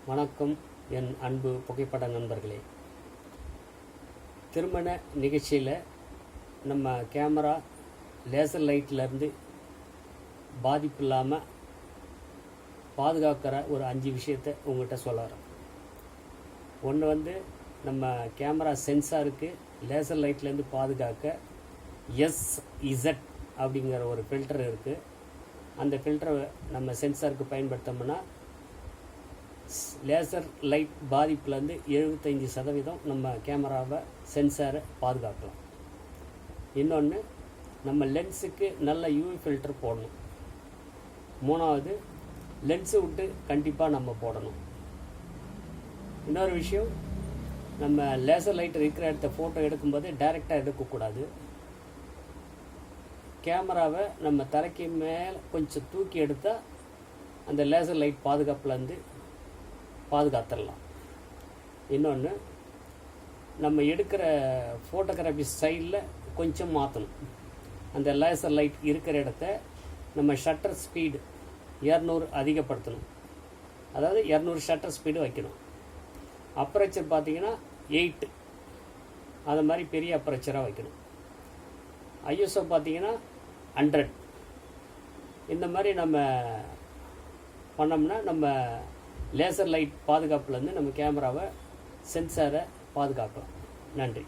வணக்கம் என் அன்பு புகைப்பட நண்பர்களே. திருமண நிகழ்ச்சியில் நம்ம கேமரா லேசர் லைட்லேருந்து பாதிப்பு இல்லாமல் பாதுகாக்கிற ஒரு 5 விஷயத்தை உங்கள்கிட்ட சொல்லுறேன். ஒன்று நம்ம கேமரா சென்சாருக்கு லேசர் லைட்லேருந்து பாதுகாக்க SZ அப்படிங்கிற ஒரு ஃபில்டர் இருக்குது. அந்த ஃபில்டரை நம்ம சென்சாருக்கு பயன்படுத்தோம்னா லேசர் லைட் பாதிப்புலேருந்து 75% நம்ம கேமராவை சென்சாரை பாதுகாக்கலாம். இன்னொன்று, நம்ம லென்ஸுக்கு நல்ல UV ஃபில்டர் போடணும். மூணாவது, லென்ஸு விட்டு கண்டிப்பாக நம்ம போடணும். இன்னொரு விஷயம், நம்ம லேசர் லைட் இருக்கிற இடத்த ஃபோட்டோ எடுக்கும்போது டைரெக்டாக எடுக்கக்கூடாது. கேமராவை நம்ம தரைக்கு மேலே கொஞ்சம் தூக்கி எடுத்தால் அந்த லேசர் லைட் பாதுகாப்புலேருந்து பாதுகாத்துடலாம். இன்னொன்று, நம்ம எடுக்கிற ஃபோட்டோகிராஃபி ஸ்டைலில் கொஞ்சம் மாற்றணும். அந்த லேசர் லைட் இருக்கிற இடத்த நம்ம ஷட்டர் ஸ்பீடு 200 அதிகப்படுத்தணும். அதாவது 200 ஷட்டர் ஸ்பீடு வைக்கணும். அப்பரேச்சர் பார்த்திங்கன்னா 8, அது மாதிரி பெரிய அப்பரேச்சராக வைக்கணும். ISO பார்த்திங்கன்னா 100. இந்த மாதிரி நம்ம பண்ணோம்னா நம்ம லேசர் லைட் பாதுகாப்புலேருந்து நம்ம கேமராவை சென்சாரை பாதுகாக்கலாம். நன்றி.